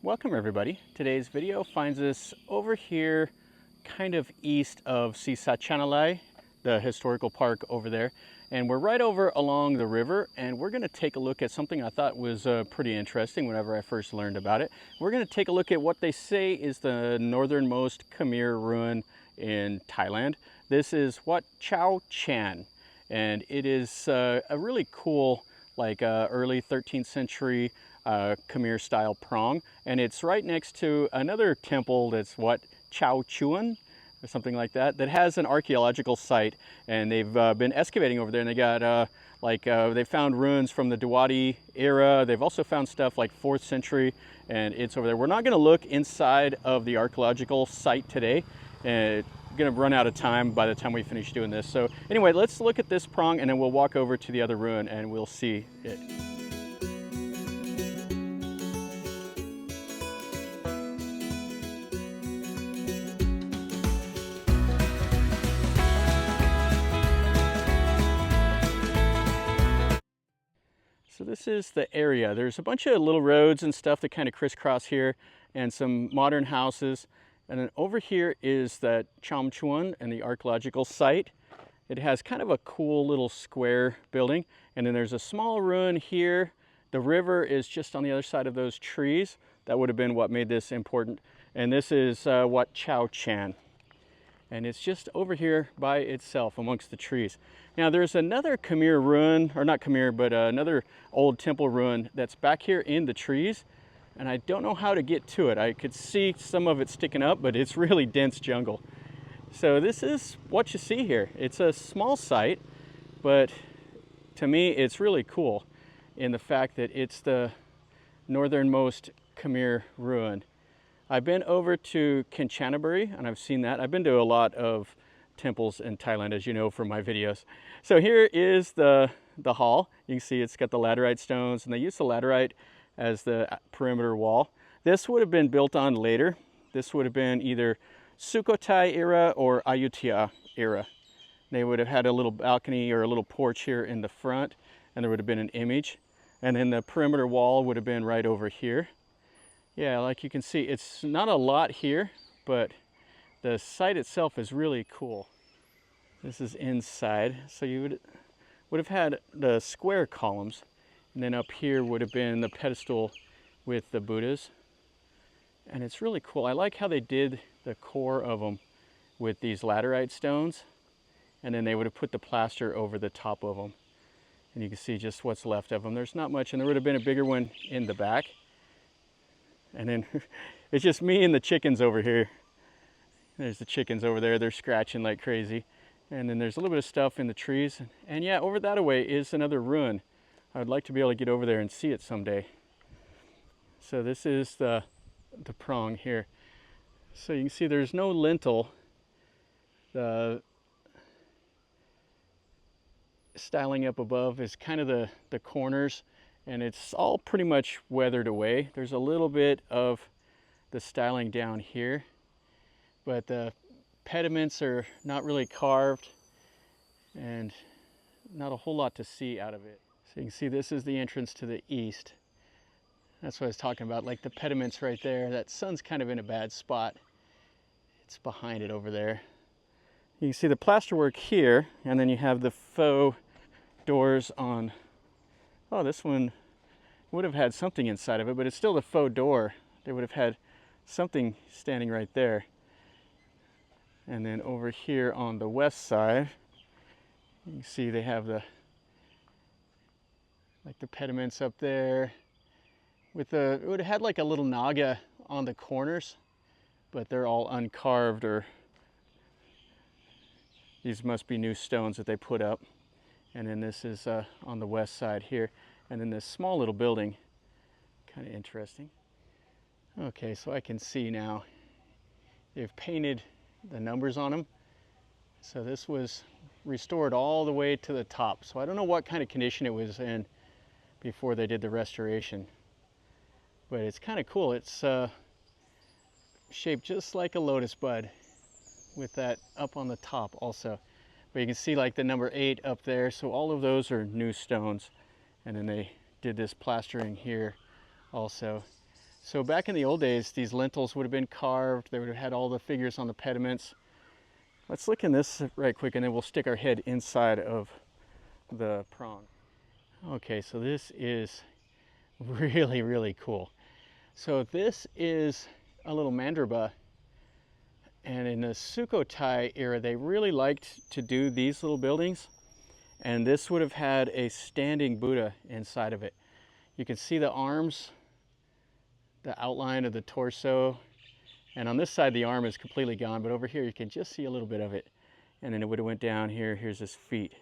Welcome everybody. Today's video finds us over here kind of east of Si Satchanalai, the historical park over there. And we're right over along the river, and we're going to take a look at something I thought was pretty interesting whenever I first learned about it. We're going to take a look at what they say is the northernmost Khmer ruin in Thailand. This is Wat Chao Chan, and it is a really cool, like early 13th century Khmer style prong, and it's right next to another temple that's Wat Chao Chuen or something like that, that has an archaeological site, and they've been excavating over there, and they got they found ruins from the Dawati era. They've also found stuff like 4th century, and it's over there. We're not going to look inside of the archaeological site today, and going to run out of time by the time we finish doing this. So anyway, let's look at this prong, and then we'll walk over to the other ruin and we'll see it. So this is the area. There's a bunch of little roads and stuff that kind of crisscross here, and some modern houses. And then over here is that Chom Chuen and the archaeological site. It has kind of a cool little square building. And then there's a small ruin here. The river is just on the other side of those trees. That would have been what made this important. And this is Wat Chao Chan. And it's just over here by itself amongst the trees. Now there's another Khmer ruin, or not Khmer, but another old temple ruin that's back here in the trees. And I don't know how to get to it. I could see some of it sticking up, but it's really dense jungle. So this is what you see here. It's a small site, but to me it's really cool in the fact that it's the northernmost Khmer ruin. I've been over to Kanchanaburi and I've seen that. I've been to a lot of temples in Thailand, as you know from my videos. So here is the hall. You can see it's got the laterite stones, and they use the laterite as the perimeter wall. This would have been built on later. This would have been either Sukhothai era or Ayutthaya era. They would have had a little balcony or a little porch here in the front, and there would have been an image. And then the perimeter wall would have been right over here. Yeah, like you can see, it's not a lot here, but the site itself is really cool. This is inside, so you would have had the square columns, and then up here would have been the pedestal with the Buddhas. And it's really cool. I like how they did the core of them with these laterite stones, and then they would have put the plaster over the top of them. And you can see just what's left of them. There's not much, and there would have been a bigger one in the back. And then it's just me and the chickens over here. There's the chickens over there. They're scratching like crazy. And then there's a little bit of stuff in the trees. And yeah, over that way is another ruin. I would like to be able to get over there and see it someday. So this is the prong here. So you can see there's no lintel. The styling up above is kind of the corners, and it's all pretty much weathered away. There's a little bit of the styling down here, but the pediments are not really carved and not a whole lot to see out of it. So you can see this is the entrance to the east. That's what I was talking about, like the pediments right there. That sun's kind of in a bad spot. It's behind it over there. You can see the plasterwork here, and then you have the faux doors on. Oh, this one would have had something inside of it, but it's still the faux door. They would have had something standing right there. And then over here on the west side, you can see they have the pediments up there. With it would have had like a little naga on the corners, but they're all uncarved, or these must be new stones that they put up. And then this is on the west side here. And then this small little building, kind of interesting. Okay, so I can see now they've painted the numbers on them. So this was restored all the way to the top. So I don't know what kind of condition it was in before they did the restoration. But it's kind of cool. It's shaped just like a lotus bud with that up on the top also. But you can see like the number 8 up there. So all of those are new stones. And then they did this plastering here also. So back in the old days, these lintels would have been carved. They would have had all the figures on the pediments. Let's look in this right quick, and then we'll stick our head inside of the prong. Okay, so this is really, really cool. So this is a little mandraba, and in the Sukhothai era, they really liked to do these little buildings, and this would have had a standing Buddha inside of it. You can see the arms, the outline of the torso, and on this side the arm is completely gone, but over here you can just see a little bit of it. And then it would have went down here. Here's his feet,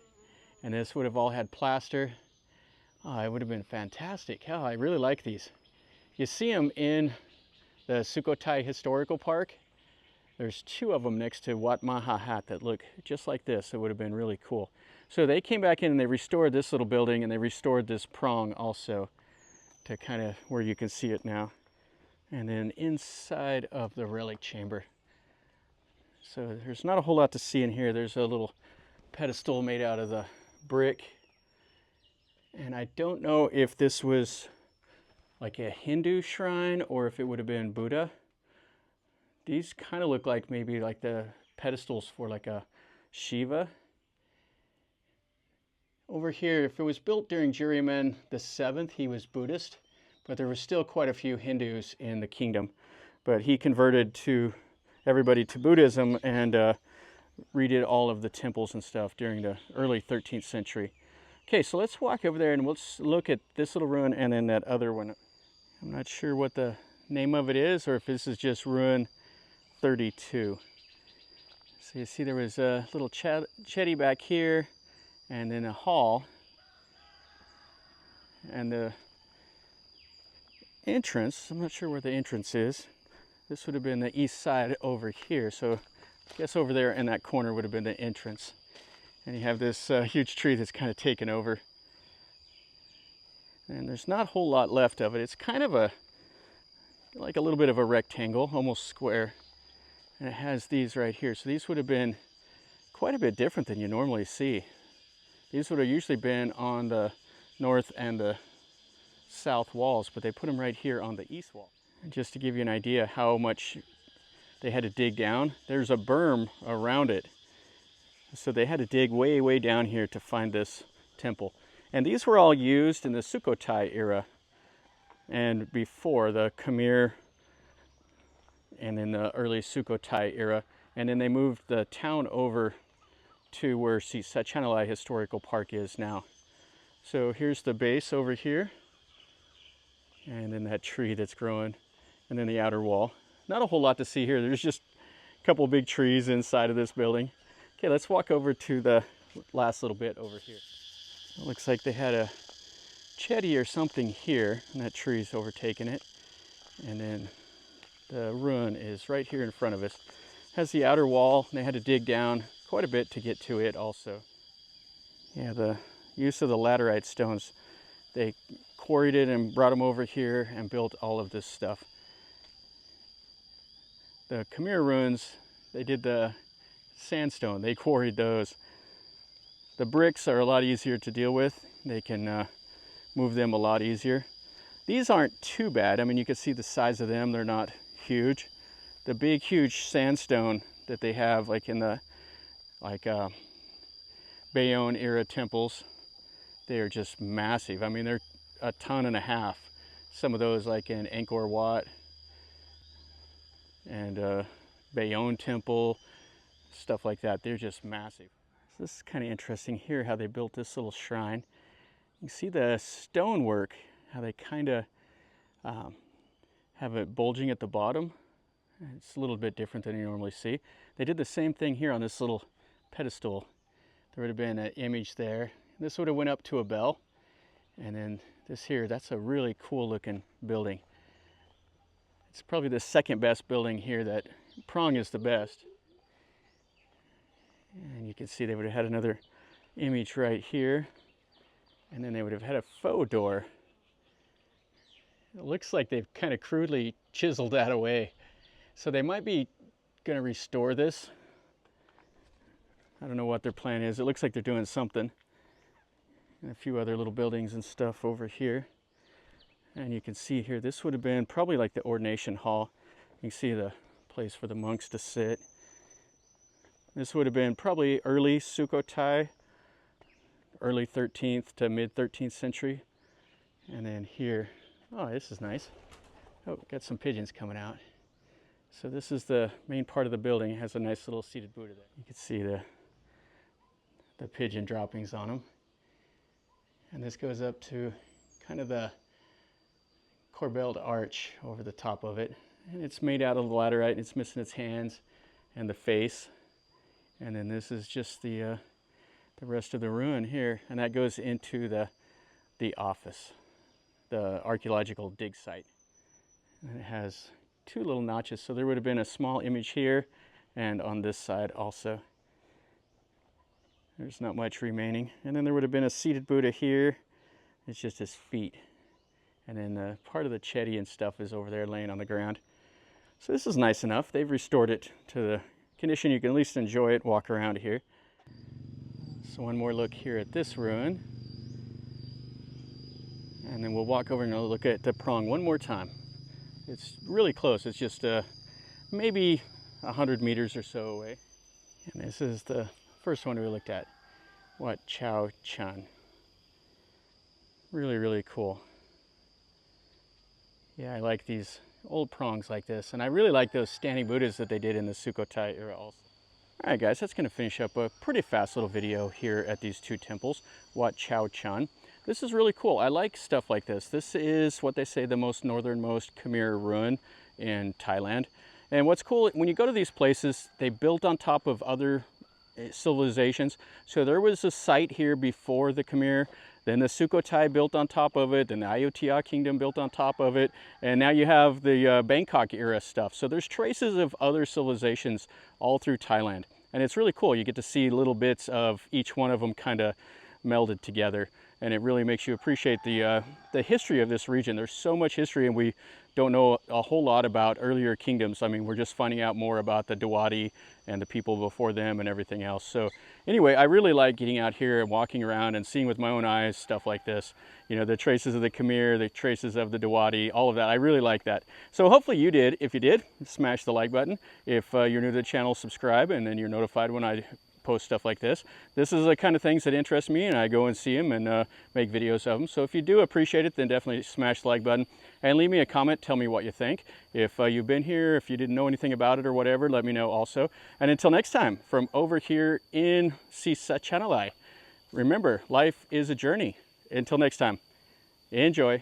and this would have all had plaster. Oh, it would have been fantastic. Oh, I really like these. You see them in the Sukhothai Historical Park. There's two of them next to Wat Mahahat that look just like this. It would have been really cool. So they came back in and they restored this little building, and they restored this prong also to kind of where you can see it now. And then inside of the relic chamber. So there's not a whole lot to see in here. There's a little pedestal made out of the brick. And I don't know if this was like a Hindu shrine or if it would have been Buddha. These kind of look like maybe like the pedestals for like a Shiva. Over here, if it was built during Jayavarman VII, he was Buddhist, but there was still quite a few Hindus in the kingdom. But he converted everybody to Buddhism and redid all of the temples and stuff during the early 13th century. Okay, so let's walk over there and let's look at this little ruin and then that other one. I'm not sure what the name of it is or if this is just ruin 32. So you see there was a little chetty back here and then a hall. And the entrance, I'm not sure where the entrance is. This would have been the east side over here. So I guess over there in that corner would have been the entrance. And you have this huge tree that's kind of taken over. And there's not a whole lot left of it. It's kind of like a little bit of a rectangle, almost square. And it has these right here. So these would have been quite a bit different than you normally see. These would have usually been on the north and the south walls, but they put them right here on the east wall. And just to give you an idea how much they had to dig down, there's a berm around it. So they had to dig way, way down here to find this temple. And these were all used in the Sukhothai era and before the Khmer and in the early Sukhothai era. And then they moved the town over to where Si Satchanalai Historical Park is now. So here's the base over here. And then that tree that's growing. And then the outer wall. Not a whole lot to see here. There's just a couple big trees inside of this building. Okay, let's walk over to the last little bit over here. It looks like they had a chetty or something here, and that tree's overtaken it. And then the ruin is right here in front of us. Has the outer wall, and they had to dig down quite a bit to get to it also. Yeah, the use of the laterite stones. They quarried it and brought them over here and built all of this stuff. The Khmer ruins, they did the sandstone. They quarried those. The bricks are a lot easier to deal with. They can move them a lot easier. These aren't too bad. I mean, you can see the size of them. They're not huge. The big, huge sandstone that they have, like in the Bayon era temples, they are just massive. I mean, they're a ton and a half. Some of those, like in Angkor Wat and Bayon temple, stuff like that, they're just massive. So this is kind of interesting here how they built this little shrine. You see the stonework, how they kind of have it bulging at the bottom. It's a little bit different than you normally see. They did the same thing here on this little pedestal. There would have been an image there. This would have went up to a bell. And then this here, that's a really cool looking building. It's probably the second best building here. That prong is the best. And you can see they would have had another image right here. And then they would have had a faux door. It looks like they've kind of crudely chiseled that away. So they might be going to restore this. I don't know what their plan is. It looks like they're doing something. And a few other little buildings and stuff over here. And you can see here, this would have been probably like the ordination hall. You can see the place for the monks to sit. This would have been probably early Sukhothai, early 13th to mid 13th century. And then here, oh, this is nice. Oh, got some pigeons coming out. So this is the main part of the building. It has a nice little seated Buddha there. You can see the pigeon droppings on them. And this goes up to kind of the corbelled arch over the top of it. And it's made out of laterite, and it's missing its hands and the face. And then this is just the rest of the ruin here. And that goes into the office, the archaeological dig site. And it has two little notches. So there would have been a small image here and on this side also. There's not much remaining. And then there would have been a seated Buddha here. It's just his feet. And then part of the chetty and stuff is over there laying on the ground. So this is nice enough. They've restored it to the condition you can at least enjoy it, walk around here. So one more look here at this ruin. And then we'll walk over and look at the prong one more time. It's really close. It's just maybe 100 meters or so away. And this is the first one we looked at, Wat Chao Chan. Really, really cool. Yeah, I like these old prongs like this, and I really like those standing Buddhas that they did in the Sukhothai era also. All right, guys, that's going to finish up a pretty fast little video here at these two temples, Wat Chao Chan. This is really cool. I like stuff like this. This is what they say the most northernmost Khmer ruin in Thailand. And what's cool, when you go to these places, they built on top of other civilizations. So there was a site here before the Khmer, then the Sukhothai built on top of it, then the Ayutthaya Kingdom built on top of it, and now you have the Bangkok era stuff. So there's traces of other civilizations all through Thailand. And it's really cool. You get to see little bits of each one of them kind of melded together. And it really makes you appreciate the history of this region. There's so much history, and we don't know a whole lot about earlier kingdoms. I mean, we're just finding out more about the Dawati and the people before them and everything else. So anyway, I really like getting out here and walking around and seeing with my own eyes stuff like this. You know, the traces of the Khmer, the traces of the Dawati, all of that. I really like that. So hopefully you did. If you did, smash the like button. If you're new to the channel, subscribe, and then you're notified when I post stuff like this. This is the kind of things that interest me, and I go and see them and make videos of them. So if you do appreciate it, then definitely smash the like button and leave me a comment. Tell me what you think. If you've been here, if you didn't know anything about it or whatever, let me know also. And until next time, from over here in Si Satchanalai, remember, life is a journey. Until next time, enjoy.